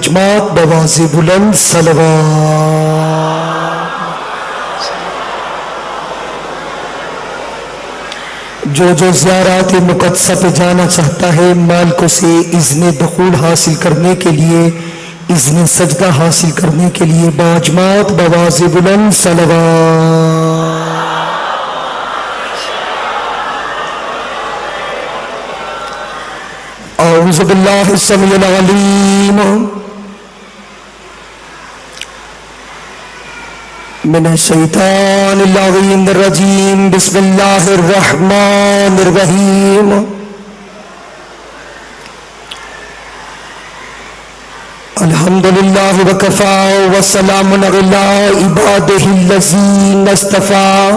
باجمات boys بلند صلوات. جو جو زیارات مقدسہ پہ جانا چاہتا ہے مالکوں سے اذن دخول حاصل کرنے کے لیے، اذن سجدہ حاصل کرنے کے لیے باجمات بواز بلند صلوات. اعوذ باللہ السمیع العلیم من الشیطان اللعین الرجیم. بسم اللہ الرحمن الرحیم. الحمدللہ وکفا وسلام علی عبادہ الذین اصطفی،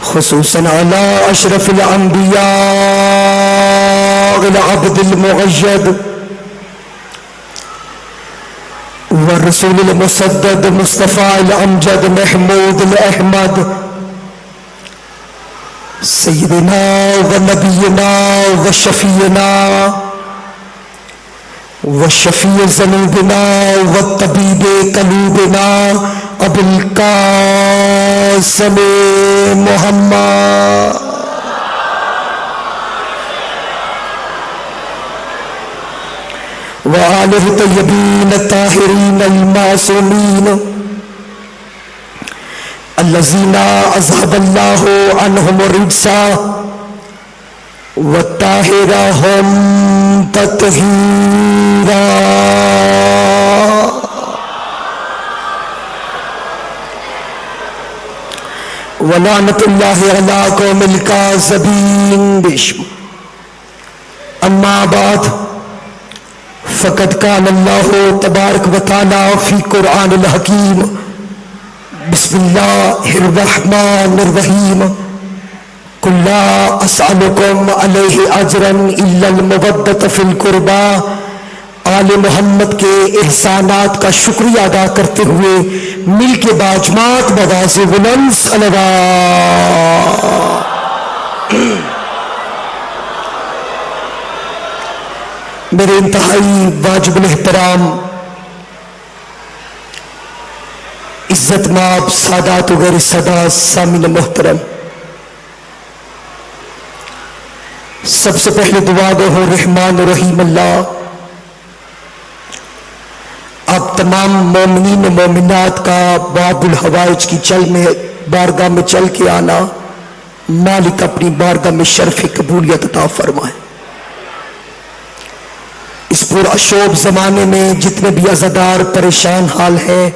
خصوصاً علی اشرف الانبیاء العبد المعید والرسول المسدد مصطفى الامجد محمود الاحمد سیدنا ونبینا وشفینا وشفیع ذنوبنا والطبیب قلوبنا ابو القاسم محمد وآلہ الطیبین الطاہرین المعصومین الذین اذھب اللہ عنہم الرجس وطہرہم تطہیرا. ولعنۃ اللہ علی قوم الکاذبین. اما بعد فقد قال اللہ تبارک و تعالی فی قرآن الحکیم. بسم اللہ الرحمن الرحیم. قل لا اسألکم علیہ اجرا الا المودۃ فی القربى. آل محمد کے احسانات کا شکریہ ادا کرتے ہوئے مل کے باجمات بواز بلند صلوات. میرے انتہائی واجب الاحترام عزت مآب سادات و غیر سادات سامعین محترم، سب سے پہلے دعا گو ہو رحمان و رحیم اللہ آپ تمام مومنین و مومنات کا باب الحوائج کی بارگاہ میں چل کے آنا مالک اپنی بارگاہ میں شرف قبولیت عطا فرمائے. اس پراشوب زمانے میں جتنے بھی عزادار پریشان حال ہیں،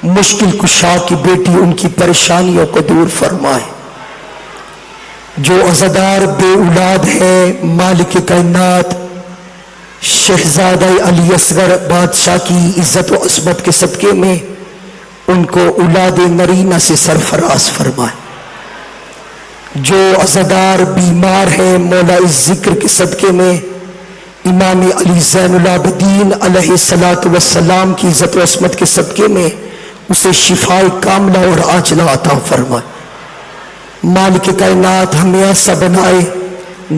مشکل کشا کی بیٹی ان کی پریشانیوں کو دور فرمائے. جو عزادار بے اولاد ہے مالک کائنات شہزادہ علی اصغر بادشاہ کی عزت و عظمت کے صدقے میں ان کو اولاد نرینہ سے سرفراز فرمائے. جو عزادار بیمار ہے مولا ذکر کے صدقے میں امام علی زین العابدین علیہ الصلاۃ والسلام کی عزت و عصمت کے صدقے میں اسے شفاء کاملہ اور عاجلہ عطا فرمائے. مالک کائنات ہمیں ایسا بنائے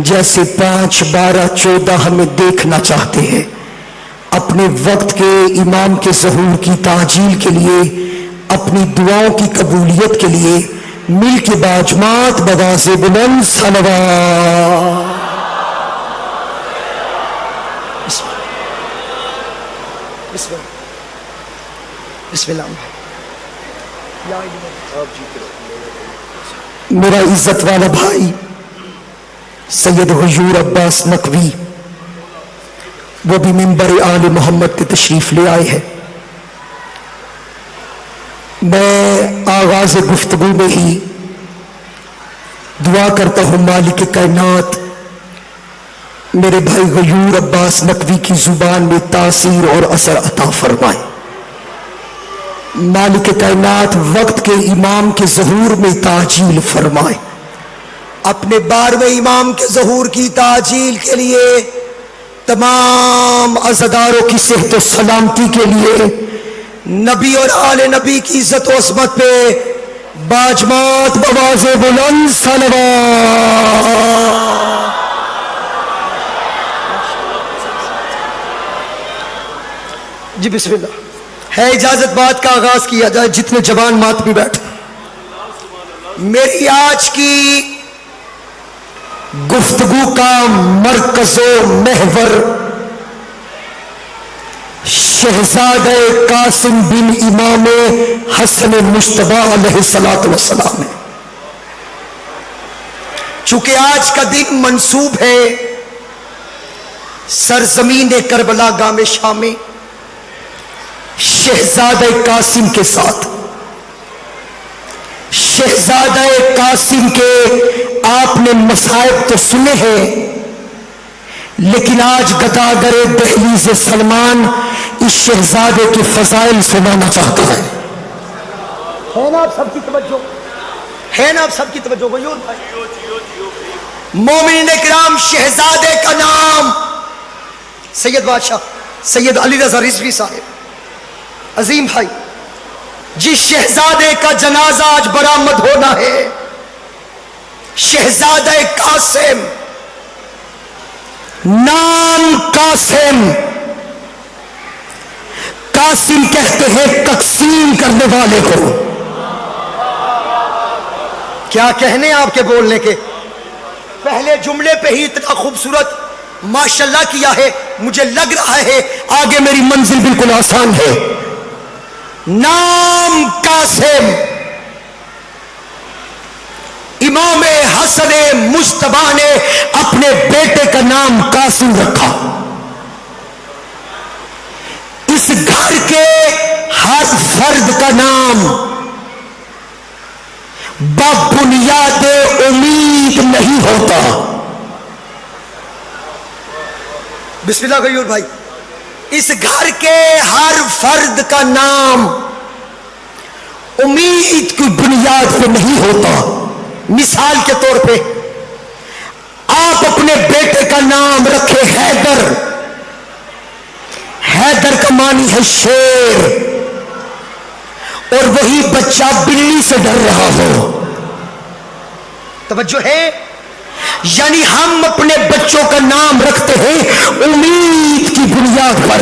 جیسے 5، 12، 14 ہمیں دیکھنا چاہتے ہیں. اپنے وقت کے امام کے ظہور کی تعجیل کے لیے، اپنی دعاؤں کی قبولیت کے لیے مل کے باجمات بواز بلند صلوات. بسم اللہ. میرا عزت والا بھائی سید غیور عباس نقوی وہ بھی منبر آل محمد کے تشریف لے آئے ہیں. میں آغاز گفتگو میں ہی دعا کرتا ہوں مالک کائنات میرے بھائی غیور عباس نقوی کی زبان میں تاثیر اور اثر عطا فرمائے. مالک کائنات وقت کے امام کے ظہور میں تعجیل فرمائے. اپنے 12ویں امام کے ظہور کی تعجیل کے لیے تمام عزاداروں کی صحت و سلامتی کے لیے نبی اور آل نبی کی عزت و عظمت پہ باجمات بواز بلند صلوات. جی بسم اللہ ہے اجازت بات کا آغاز کیا جائے. جتنے جوان مات بھی بیٹھے, میری آج کی گفتگو کا مرکز و محور شہزادہ قاسم بن امام حسن مجتبی علیہ الصلوۃ والسلام ہے. چونکہ آج کا دن منسوب ہے سرزمین کربلا گام شام میں شہزادہ قاسم کے ساتھ. شہزادہ قاسم کے آپ نے مصائب تو سنے ہیں, لیکن آج گداگر دہلیز سلمان اس شہزادے کے فضائل سنانا چاہتا ہے. نا آپ سب کی توجہ, ہے نا آپ سب کی توجہ غیور بھائی. مومنین کرام, شہزادے کا نام سید بادشاہ سید علی رضا رضوی صاحب عظیم بھائی. جس شہزادے کا جنازہ آج برآمد ہونا ہے, شہزادہ قاسم, نام قاسم. قاسم کہتے ہیں تقسیم کرنے والے کو. کیا کہنے آپ کے بولنے کے, پہلے جملے پہ ہی اتنا خوبصورت ماشاءاللہ کیا ہے, مجھے لگ رہا ہے آگے میری منزل بالکل آسان ہے. نام قاسم, امام حسن مجتبی نے اپنے بیٹے کا نام قاسم رکھا. اس گھر کے ہر فرد کا نام بنیاد امید نہیں ہوتا. بسم اللہ غیور بھائی. اس گھر کے ہر فرد کا نام امید کی بنیاد پہ نہیں ہوتا. مثال کے طور پہ آپ اپنے بیٹے کا نام رکھے حیدر. حیدر کا معنی ہے شیر, اور وہی بچہ بلی سے ڈر رہا ہو. توجہ ہے, یعنی ہم اپنے بچوں کا نام رکھتے ہیں امید کی بنیاد پر,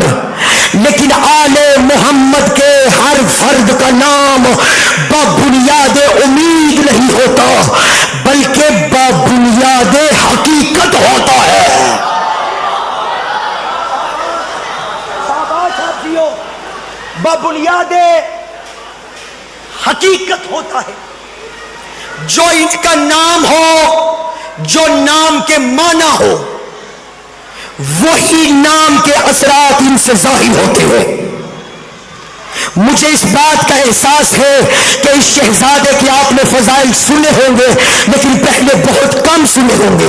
لیکن آل محمد کے ہر فرد کا نام بنیاد امید نہیں ہوتا, بلکہ بنیاد حقیقت ہوتا ہے. بنیاد حقیقت ہوتا ہے. جو ان کا نام ہو, جو نام کے معنی ہو, وہی نام کے اثرات ان سے ظاہر ہوتے ہیں. مجھے اس بات کا احساس ہے کہ اس شہزادے کے آپ نے فضائل سنے ہوں گے, لیکن پہلے بہت کم سنے ہوں گے.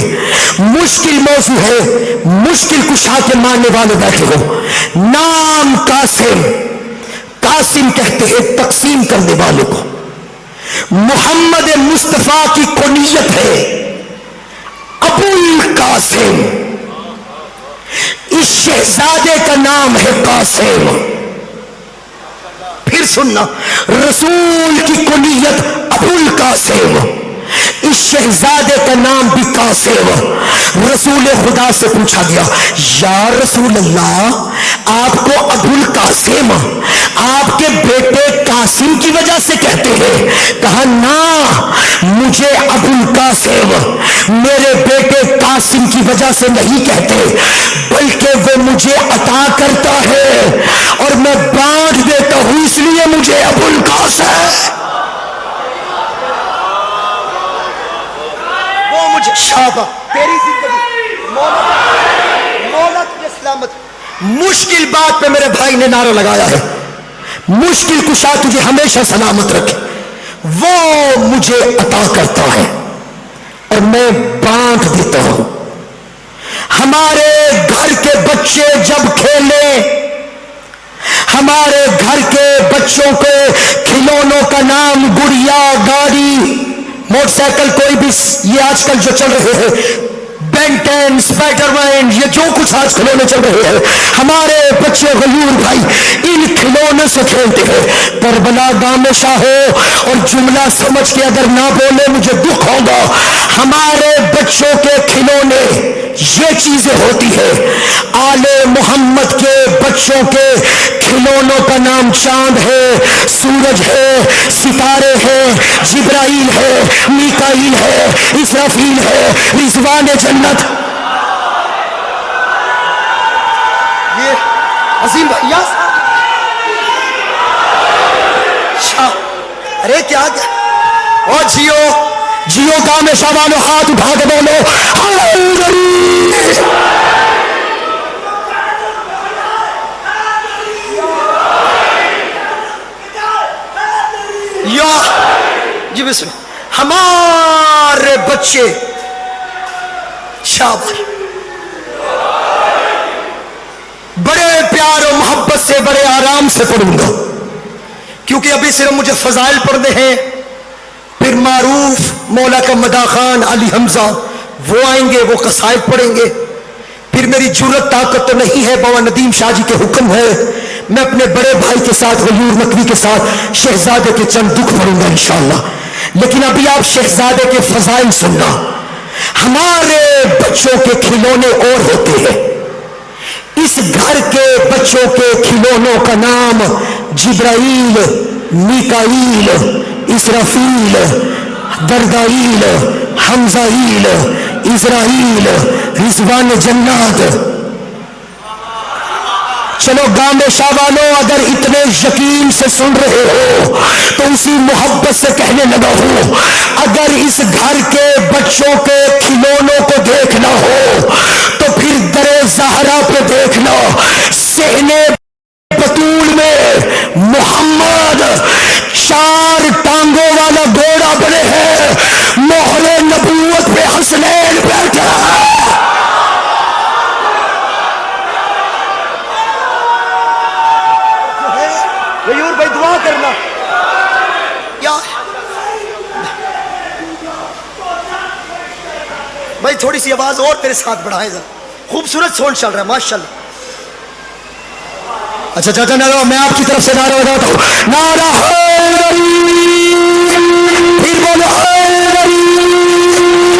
مشکل موضوع ہے, مشکل کشا کے ماننے والے بیٹھے ہو. نام قاسم, قاسم کہتے ہیں تقسیم کرنے والے کو. محمد مصطفیٰ کی کنیت ہے ابو القاسم. اس شہزادے کا نام ہے قاسم. پھر سننا, رسول کی کنیت ابو القاسم, اس شہزادے کا نام بھی قاسم. رسول خدا سے پوچھا گیا, یا رسول اللہ, آپ کو ابو القاسم آپ کے بیٹے قاسم کی وجہ سے کہتے ہیں؟ کہا نا, مجھے ابو القاسم میرے بیٹے قاسم کی وجہ سے نہیں کہتے, بلکہ وہ مجھے عطا کرتا ہے اور میں بانٹ دیتا ہوں, اس لیے مجھے ابو القاسم. وہ مجھے شابہ تیری زندگی مولا تجھے سلامت. مشکل بات پہ میرے بھائی نے نعرہ لگایا ہے, مشکل کشا تجھے ہمیشہ سلامت رکھے. وہ مجھے عطا کرتا ہے اور میں بانٹ دیتا ہوں. ہمارے گھر کے بچے جب کھیلیں, ہمارے گھر کے بچوں کے کھلونوں کا نام گڑیا, گاڑی, موٹر سائیکل, کوئی بھی یہ آج کل جو چل رہے ہیں بینٹن, اسپائڈر مین, یہ جو کچھ آج کھلونے چل رہے ہیں, ہمارے بچے غیور بھائی ان کھلونے سے کھیلتے ہیں. کربلا گام شاہ ہو اور جملہ سمجھ کے اگر نہ بولے مجھے دکھ ہوگا. ہمارے بچوں کے کھلونے یہ چیزیں ہوتی ہیں. آل محمد کے بچوں کے کھلونوں کا نام چاند ہے، سورج ہے، ستارے ہیں، جبرائیل ہے، میکائیل ہے، اسرافیل ہے، رضوان جنت. یہ عظیم بھائی ارے کیا او جیو جیو کام شابانو ہاتھ اٹھا کے بولو یا جی بسم ہمارے بچے شاباش بڑے پیار و محبت سے بڑے آرام سے پڑھوں گا کیونکہ ابھی صرف مجھے فضائل پڑھنے ہیں، پھر معروف مولا کا مداح خان علی حمزہ وہ آئیں گے، وہ قصائد پڑھیں گے، پھر میری جرت طاقت تو نہیں ہے، بابا ندیم شاہ جی کے حکم ہے میں اپنے بڑے بھائی کے ساتھ غیور نقوی کے ساتھ شہزادے کے چند دکھ پڑھوں گا انشاءاللہ. لیکن ابھی آپ شہزادے کے فضائل سننا. ہمارے بچوں کے کھلونے اور ہوتے ہیں، اس گھر کے بچوں کے کھلونوں کا نام جبرائیل، میکائیل، اسرافیل، دردائیل، حمزائیل، اسرائیل، رضوان جنات. چلو گامے شاہ والوں اگر اتنے یقین سے سن رہے ہو تو اسی محبت سے کہنے لگا ہوں، اگر اس گھر کے بچوں کے کھلونوں کو دیکھنا ہو تو پھر در زہرا پہ دیکھنا. صحنے بطول میں محمد 4 ٹانگوں والا گھوڑا بنے ہیں، مہر نبوت پہ حسنین بیٹھا ہے. غیور بھائی دعا کرنا یا بھائی تھوڑی سی آواز اور میرے ساتھ بڑھائیں ذرا، خوبصورت ساؤنڈ چل رہا ہے ماشاءاللہ. اچھا چاچا نعرہ میں آپ کی طرف سے نعرہ بتاتا ہوں، نعرہ حیدری، پھر بولو حیدری،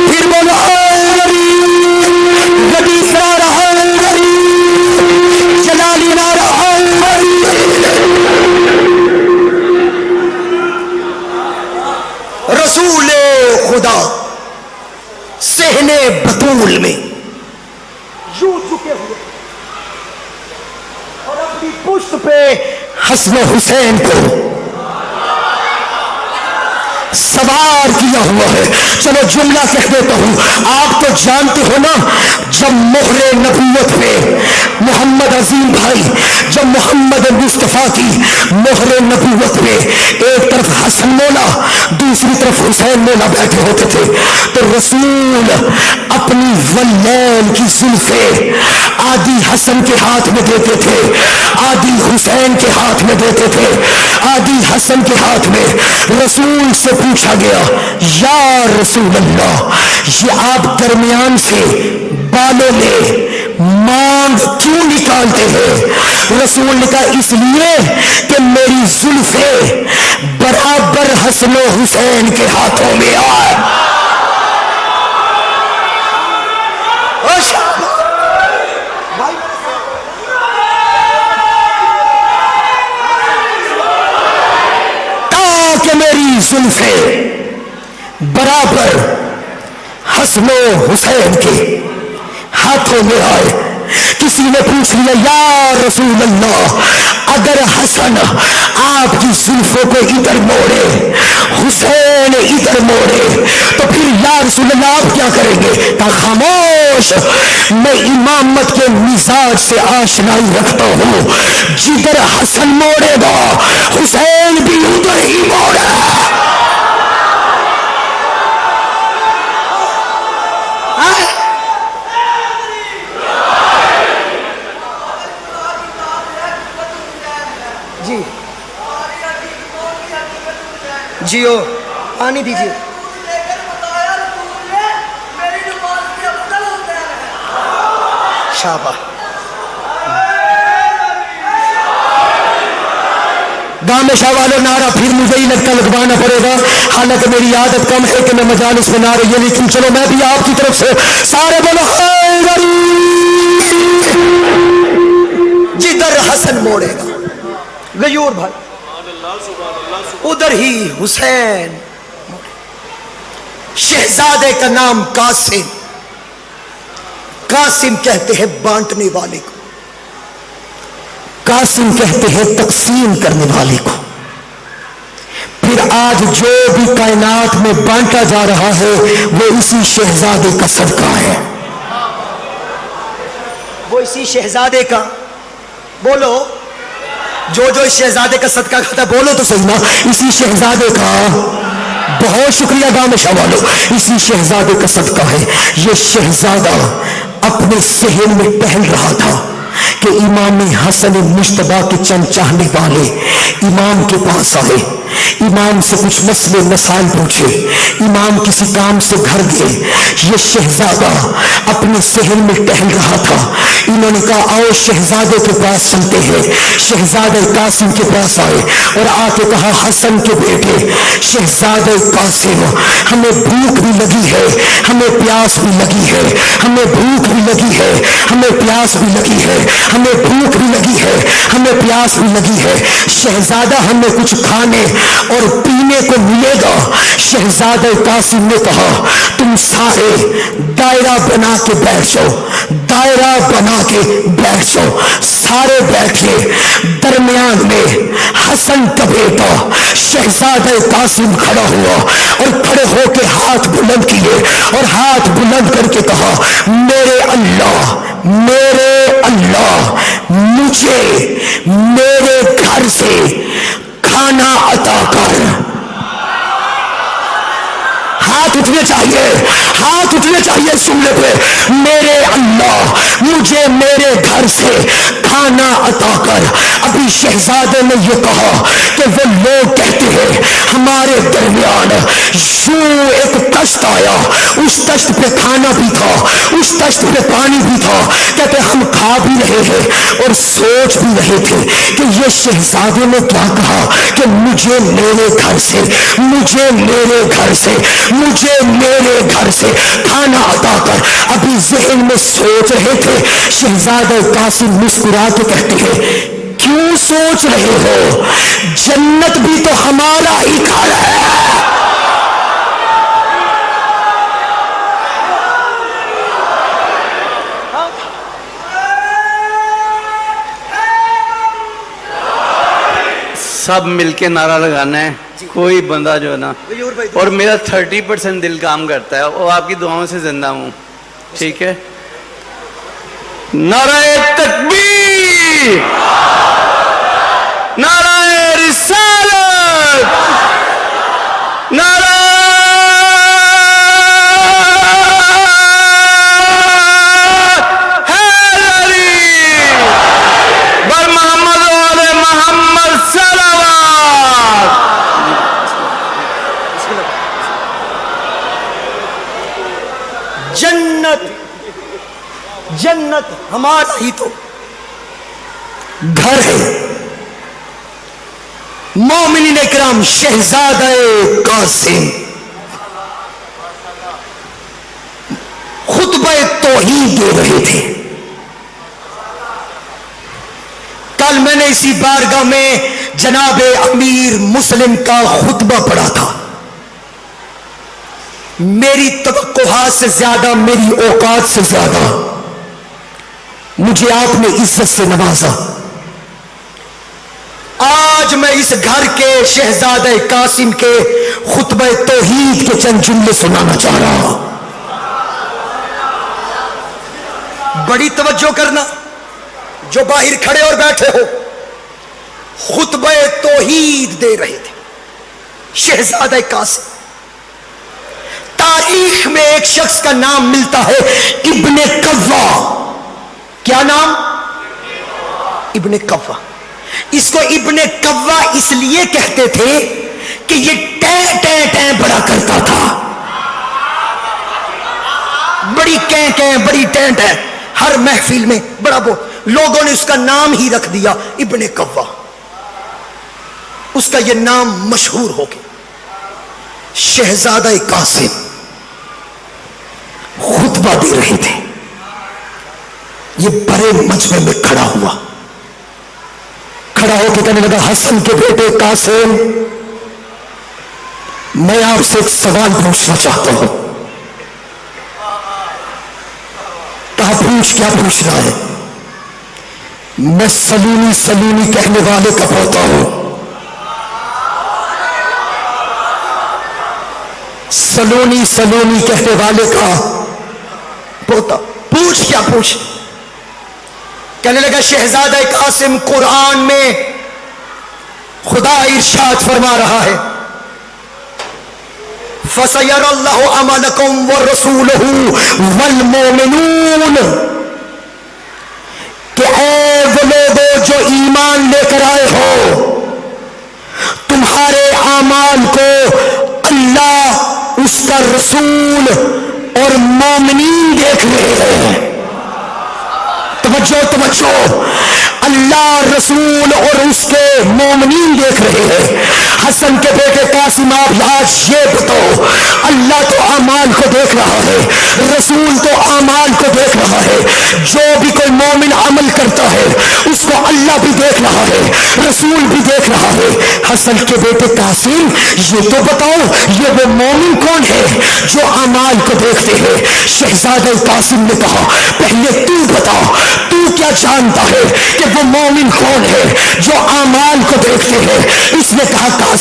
پھر بولو حیدری، گدی نعرہ حیدری، جلالی نعرہ حیدری. رسول خدا صحنے بطول میں یوں چکے ہوئے اور اپنی پشت پہ حسن حسین کو سوار کیا ہوا ہے. چلو جملہ کہہ دیتا ہوں، آپ تو جانتے ہو نا جب مہر نبوت پہ محمد عظیم بھائی، جب محمد مصطفیٰ کی مہر نبوت پہ ایک طرف حسن مولا دوسری طرف حسین مولا بیٹھے ہوتے تھے تو رسول اپنی ولین کی زلفیں آدھی حسن کے ہاتھ میں دیتے تھے، آدھی حسین کے ہاتھ میں دیتے تھے، آدھی حسن کے ہاتھ میں. رسول سے پوچھا گیا یا رسول اللہ یہ آپ درمیان سے بالوں میں مانگ کیوں نکالتے ہیں؟ رسول نے کہا اس لیے کہ میری زلفیں برابر حسن و حسین کے ہاتھوں میں آئے. تاکہ میری زلفیں برابر حسن و حسین کے ہاتھوں میں آئے. کسی نے پوچھ لیا یا رسول اللہ اگر حسن آپ کی زلفوں کو ادھر موڑے حسین ادھر موڑے تو پھر یا رسول اللہ آپ کیا کریں گے؟ کہا خاموش، میں امامت کے مزاج سے آشنائی رکھتا ہوں، جدھر حسن موڑے گا حسین بھی ادھر ہی موڑے. جی جیو پانی دیجیے. شاباش. گام شاہ والوں نعرہ پھر مجھے ہی لگتا لگوانا پڑے گا، حالانکہ میری عادت کم ہے کہ میں مجالس میں نعرے یہ لیکن چلو میں بھی آپ کی طرف سے سارے بولو حیدری. جدھر حسن موڑے گا. غیور بھائی ادھر ہی حسین. شہزادے کا نام قاسم. قاسم کہتے ہیں بانٹنے والے کو, قاسم کہتے ہیں تقسیم کرنے والے کو. پھر آج جو بھی کائنات میں بانٹا جا رہا ہے وہ اسی شہزادے کا صدقہ ہے. وہ اسی شہزادے کا, بولو جو اس شہزادے کا صدقہ کھاتا ہے, بولو تو صحیح نا, اسی شہزادے کا. بہت شکریہ دامشاہ والو, اسی شہزادے کا صدقہ ہے. یہ شہزادہ اپنے صحن میں ٹہل رہا تھا کہ امام حسن مجتبیٰ کے چند چاہنے والے امام کے پاس آئے, امام سے کچھ مسئلے مسائل پوچھے, امام کسی کام سے گھر گئے. یہ شہزادہ اپنے صحن میں ٹہل رہا تھا. انہوں نے کہا آؤ شہزادے کے پاس چلتے ہیں. شہزادہ قاسم کے پاس آئے اور آ کے کہا حسن کے بیٹے شہزادہ قاسم, ہمیں بھوک بھی لگی ہے, ہمیں پیاس بھی لگی ہے, ہمیں بھوک بھی لگی ہے, ہمیں پیاس بھی لگی ہے, ہمیں بھوک بھی لگی ہے, ہمیں پیاس بھی لگی ہے. شہزادہ ہمیں کچھ کھانے اور پینے کو ملے گا. شہزادہ قاسم نے کہا تم سارے دائرہ بنا کے بیٹھ جاؤ, دائرہ بنا کے بیٹھ جاؤ. سارے بیٹھے. درمیان میں حسن کا بیٹا شہزادہ قاسم کھڑا ہوا اور کھڑے ہو کے ہاتھ بلند کیے اور ہاتھ بلند کر کے کہا میرے اللہ مجھے میرے گھر سے کھانا عطا کر. ہاتھ اٹھنے چاہیے اس جملے پہ. میرے اللہ مجھے میرے گھر سے کھانا عطا کر. ابھی شہزادے نے یہ کہا کہ وہ لوگ کہتے ہیں ہمارے درمیان یوں ایک تشت آیا, اس تشت پہ کھانا بھی تھا, اس تشت پہ پانی بھی تھا. کہتے ہم کھا بھی رہے ہیں اور سوچ بھی رہے تھے کہ یہ شہزادے نے کیا کہا کہ مجھے میرے گھر سے کھانا عطا کر. ابھی ذہن میں سوچ رہے تھے. شہزادہ قاسم مسکرا کے کہتے ہیں کیوں سوچ رہے ہو, جنت بھی تو ہمارا ہی گھر ہے. سب مل کے نعرہ لگانا ہے. کوئی بندہ جو ہے نا, اور میرا 30% دل کام کرتا ہے, وہ آپ کی دعاؤں سے زندہ ہوں. ٹھیک ہے, نعرہ تکبیر, نعرہ رسالت, نعرہ جنت ہمارا ہی تو گھر ہے. مومنین اکرام شہزادہ قاسم خطبہ توحید دے رہے تھے. کل میں نے اسی بارگاہ میں جناب امیر مسلم کا خطبہ پڑھا تھا. میری توقعات سے زیادہ, میری اوقات سے زیادہ مجھے آپ نے عزت سے نوازا. آج میں اس گھر کے شہزادہ قاسم کے خطبہ توحید کے چند جملے سنانا چاہ رہا ہوں. بڑی توجہ کرنا جو باہر کھڑے اور بیٹھے ہو. خطبہ توحید دے رہے تھے شہزادہ قاسم. تاریخ میں ایک شخص کا نام ملتا ہے ابن قوا. کیا نام؟ ابن قوا. اس کو ابن قوا اس لیے کہتے تھے کہ یہ ٹیں ٹیں ٹیں بڑا کرتا تھا. بڑی کیں کیں, بڑی ٹیں ٹیں, ہر محفل میں بڑا لوگوں نے اس کا نام ہی رکھ دیا ابن قوا. اس کا یہ نام مشہور ہو گیا. شہزادہ قاسم خطبہ دے رہے تھے. یہ بڑے مجمع میں کھڑا ہوا. کھڑا ہو کے کہنے لگا حسن کے بیٹے قاسم میں آپ سے ایک سوال پوچھنا چاہتا ہوں. کہا پوچھ, کیا پوچھنا ہے؟ میں سلونی سلونی کہنے والے کا پوتا ہوں. سلونی سلونی کہنے والے کا پوتا. پوچھ, کیا پوچھ؟ کہنے لگا شہزادہ قاسم قرآن میں خدا ارشاد فرما رہا ہے فَسَيَرَى اللَّهُ عَمَلَكُمْ وَرَسُولُهُ وَالْمُؤْمِنُونَ کہ اے وہ لوگوں جو ایمان لے کر آئے ہو, تمہارے اعمال کو اللہ, اس کا رسول اور مومنین دیکھ رہے ہیں. توجہ توجہ, اللہ رسول اور اس کے مومنین دیکھ رہے ہیں. حسن کے بیٹے قاسم آپ آج یہ بتاؤ, اللہ تو اعمال کو دیکھ رہا ہے, رسول تو اعمال کو دیکھ رہا ہے, جو بھی کوئی مومن عمل کرتا ہے اس کو اللہ بھی دیکھ رہا ہے, رسول بھی دیکھ رہا ہے. حسن کے بیٹے قاسم یہ تو بتاؤ یہ وہ مومن کون ہے جو اعمال کو دیکھتے ہیں؟ شہزادہ قاسم نے کہا پہلے تو بتا, تو کیا جانتا ہے کہ وہ مومن کون ہے جو اعمال کو دیکھتے ہیں؟ اس نے کہا قاسم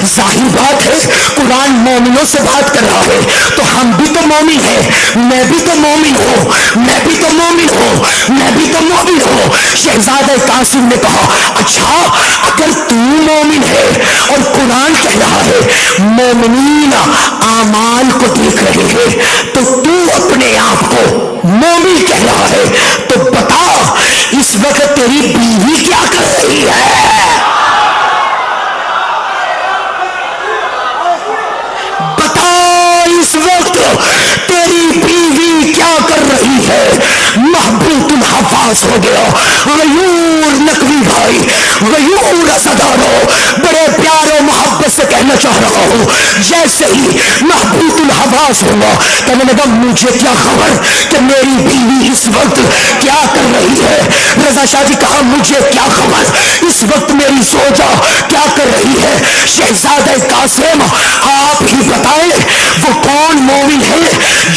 ظاہر بات ہے قرآن مومنوں سے بات کر رہا ہے تو ہم بھی تو مومن ہیں, میں بھی تو مومن ہوں, میں بھی تو مومن ہوں, میں بھی تو مومن ہوں. شہزادہ قاسم نے کہا اچھا اگر تو مومن ہے اور قرآن کہہ رہا ہے مومنین اعمال کو دیکھ رہے ہیں تو تو اپنے آپ کو مومن کہہ رہا ہے, تو بتا اس وقت تیری بیوی کیا کر رہی ہے؟ بتا اس وقت تیری بیوی کیا کر رہی ہے؟ محبوب الحفاظ ہو گیا. غیور نقوی بھائی, غیور ازادارو, بڑے پیار و محبت سے کہنا چاہ رہا ہوں. جیسے ہی محبوب الحفاظ ہوا کہنے لگا مجھے کیا خبر کہ میری بیوی اس وقت کیا کر رہی ہے. رضا شاہ جی کہا مجھے کیا خبر اس وقت میری زوجہ کیا کر رہی ہے. شہزادہ قاسم آپ ہی بتائیں وہ کون مومن ہے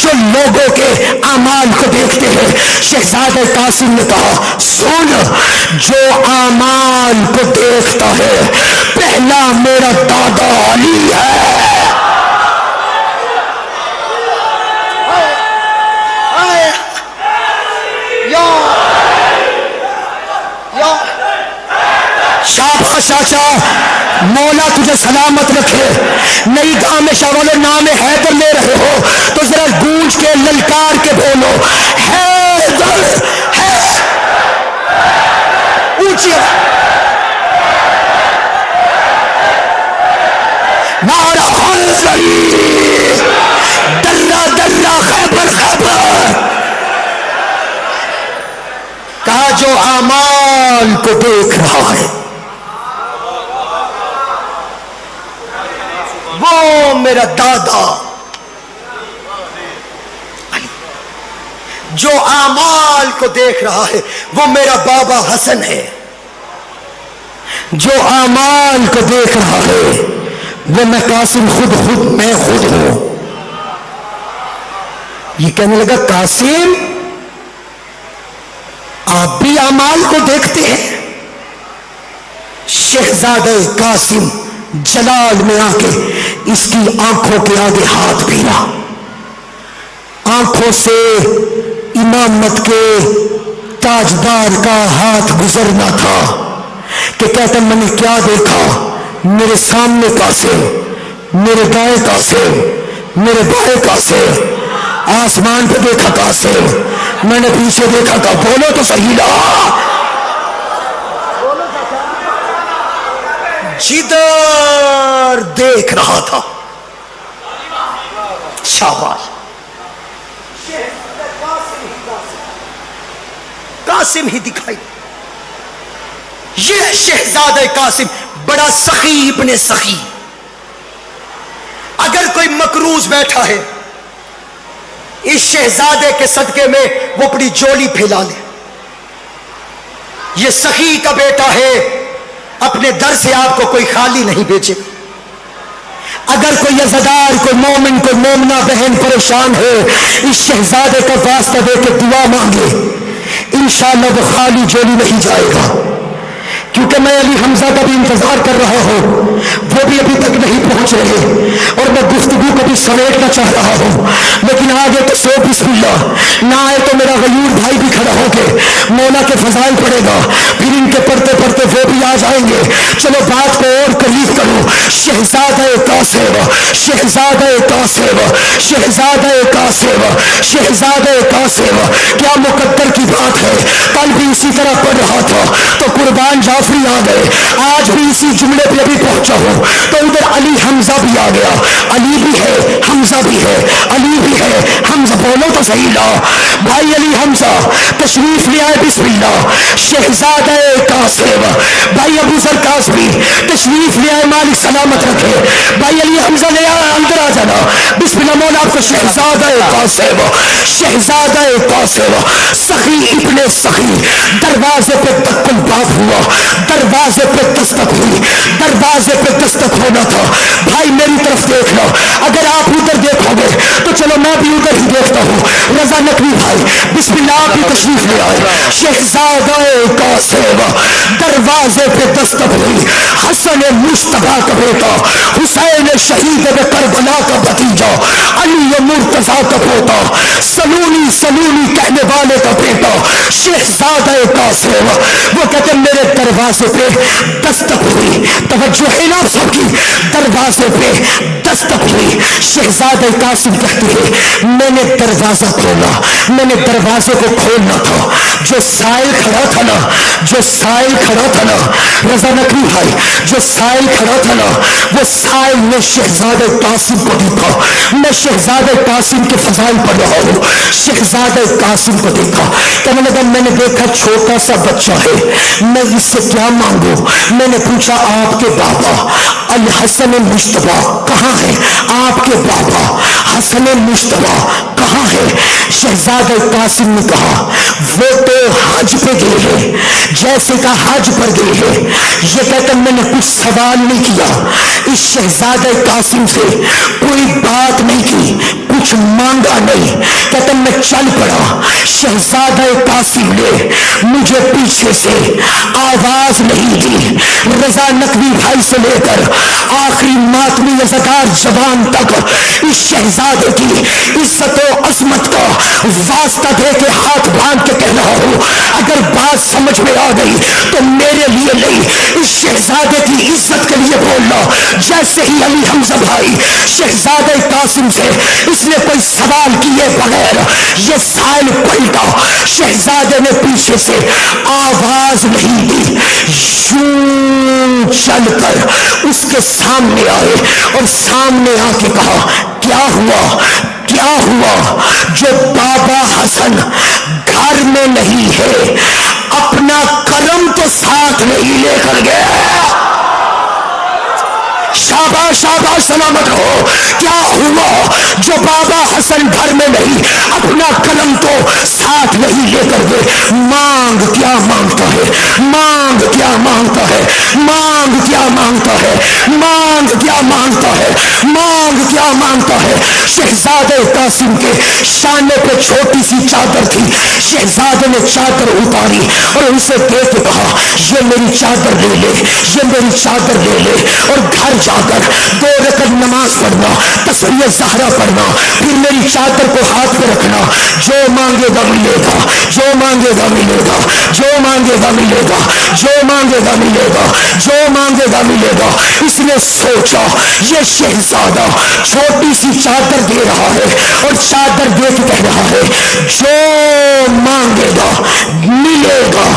جو لوگوں کے اعمال کو دیکھتے ہیں؟ شہزادہ قاسم نے کہا سن, جو اعمال کو دیکھتا ہے پہلا میرا دادا علی ہے. شاباش چاچا, مولا تجھے سلامت رکھے. نئی گاؤں میں شاہ والے نام حیدر لے رہے ہو تو ذرا گونج کے للکار کے بولو حیدر ہے. اونچی نعرہ حیدری, درہ درہ خیبر خیبر. کہا جو اعمال کو دیکھ رہا ہے وہ میرا دادا, جو اعمال کو دیکھ رہا ہے وہ میرا بابا حسن ہے, جو اعمال کو دیکھ رہا ہے وہ میں قاسم خود میں خود ہوں. یہ کہنے لگا قاسم آپ بھی اعمال کو دیکھتے ہیں؟ شہزادہ قاسم جلال میں آ کے اس کی آنکھوں کے آگے ہاتھ پھیرا. آنکھوں سے امامت کے تاجدار کا ہاتھ گزرنا تھا کہ کہتا میں نے کیا دیکھا, میرے سامنے قاسم, میرے دائیں قاسم, میرے بائیں قاسم, آسمان پہ دیکھا قاسم, میں نے پیچھے دیکھا تھا. بولو تو صحیح لا. جدھر دیکھ رہا تھا شاباش قاسم ہی دکھائی. یہ شہزادہ قاسم بڑا سخی ابن سخی. اگر کوئی مکروز بیٹھا ہے اس شہزادے کے صدقے میں وہ اپنی جولی پھیلا لے. یہ سخی کا بیٹا ہے, اپنے در سے آپ کو کوئی خالی نہیں بھیجے. اگر کوئی عزادار، کوئی مومن، کوئی مومنہ بہن پریشان ہے، اس شہزادے کا واسطہ دے کے دعا مانگے، انشاءاللہ وہ خالی جولی نہیں جائے گا. کیونکہ میں علی حمزہ کا بھی انتظار کر رہا ہوں، وہ بھی ابھی تک نہیں پہنچ رہے، اور میں گفتگو کو بھی سمیٹنا چاہ رہا ہوں. لیکن آگے تو سو بسم اللہ، نہ آئے تو میرا غیور بھائی بھی کھڑا ہو کے مولا کے فضائل پڑھے گا، پھر ان کے پڑھتے پڑھتے وہ بھی آ جائیں گے. چلو بات کو اور قریب کرو. شہزادہ قاسم، شہزادہ قاسم، شہزادہ قاسم، شہزادہ قاسم، کیا مقدر کی بات ہے. کل بھی اسی طرح پڑھ رہا تھا تو قربان جعفری آ گئے، آج بھی اسی جملے پہ ابھی پہنچا ہوں تو ادھر علی حمزہ بھی آ گیا. علی بھی ہے، حمزہ بھی ہے، علی بھی ہے، حمزہ. بولو تو صحیح لا بھائی. علی حمزہ تشریف لے آئے، بسم اللہ. شہزادہ قاسم بھائی ابو ذر قاسمی تشریف لے آئے، مالک سلامت رکھے. بھائی علی حمزہ لے آئے، اندر آ جانا، بسم اللہ. مولا آپ کو شہزادہ قاسم، شہزادہ قاسم، سخی ابن سخی. دروازے پہ دکن بات ہوا، دروازے پہ دستک ہوئی، دروازے پہ دستک ہونا تھا. بھائی میری طرف دیکھنا، اگر آپ ادھر دیکھو گے تو چلو میں بھی ادھر ہی دیکھتا ہوں. رضا نقوی بھائی بسم اللہ، آپ بھی تشریف لے آئے. شہزادہ قاسم دروازے پہ دستک ہوئی. حسن مصطفیٰ کا بیٹا، حسین شہید کربلا کا بھتیجا، علی مرتضیٰ کا پوتا، سلونی سلونی کہنے والے کا بیٹا شہزادہ قاسم. وہ کہتے میرے دروازے پہ دستک ہوئی. توجہ ہے نا سب کی، دروازے پہ دستک ہوئی. شہزادہ قاسم کہتے ہیں میں نے دروازہ کھولا، میں نے دروازے کو کھولنا تھا. جو سائل کھڑا تھا نا، جو سائل کھڑا تھا نا، رضا نقوی بھائی، جو سائل کھڑا تھا نا، وہ سائل نے شہزادہ قاسم کو دیکھا. میں شہزادہ قاسم کے فضائل پڑھ رہا ہوں، شہزادہ قاسم کو دیکھا. کہنے لگا میں نے دیکھا چھوٹا سا بچہ ہے، میں اس سے کیا مانگوں. میں نے پوچھا آپ کے بابا الحسن مصطفیٰ کہاں ہے؟ آپ کے بابا حسن مصطفیٰ کہاں ہے؟ شہزادہ قاسم نے کہا وہ تو حج پہ گئے ہیں. جیسے کہ حج پر گئے ہیں. یہ کہتا میں نے کچھ سوال نہیں کیا، اس شہزادہ قاسم سے کوئی بات نہیں کی، کچھ مانگا نہیں. کہتا میں چل پڑا. شہزادہ قاسم نے مجھے پیچھے سے آواز نہیں دی. رضا نقوی بھائی سے لے کر آخری ماتمی عزادار جوان تک اس شہزادے کی عزت و عظمت کا واسطہ دے کے ہاتھ باندھ کے کہہ رہا ہوں، اگر بات سمجھ میں آ گئی تو میرے لیے نہیں، اس شہزادے کی عزت کے لیے بولنا. جیسے ہی علی حمزہ بھائی شہزادہ قاسم سے اس نے کوئی سوال کیے بغیر یہ سائل پلٹا. شہزادے نے پیچھے سے آواز نہیں دی، یوں چل کر اس کے سامنے آئے اور سامنے آ کے کہا کیا ہوا، کیا ہوا؟ جو بابا حسن گھر میں نہیں ہے اپنا کرم تو ساتھ نہیں لے کر گیا. شاباش شاباش سلامت ہو. کیا ہوا؟ جو بابا حسن گھر میں نہیں اپنا قلم تو ساتھ نہیں لے کر گئے. مانگ کیا مانگتا ہے، مانگ کیا مانگتا ہے، مانگ کیا مانگتا ہے، مانگ کیا مانگتا ہے، مانگ کیا مانگتا ہے. شہزادہ قاسم کے شانے پہ چھوٹی سی چادر تھی. شہزادے نے چادر اتاری اور اسے دے کے کہا یہ میری چادر لے لے، یہ میری چادر لے لے، اور گھر جا کر 2 رکعت نماز پڑھنا، تسبیح زہرا پڑھنا، پھر میری چادر کو ہاتھ پہ رکھنا. جو مانگے گا ملے گا، جو مانگے گا ملے گا، جو مانگے گا ملے گا، جو مانگے گا ملے گا، جو مانگے گا ملے گا. اس نے سوچا یہ شہزادہ چھوٹی سی چادر دے رہا ہے اور چادر دے کے کہہ رہا ہے جو مانگے گا ملے گا.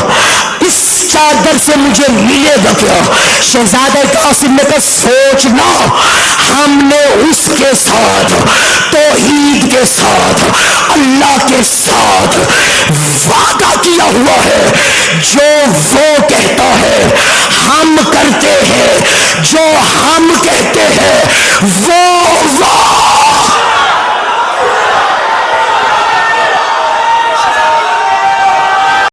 اس چادر سے مجھے ملے گا کیا؟ شہزادہ قاسم نے کہا سوچنا، ہم نے اس کے ساتھ توحید کے ساتھ اللہ کے ساتھ وعدہ کیا ہوا ہے. جو وہ کہتا ہے ہم کرتے ہیں، جو ہم کہتے ہیں وہ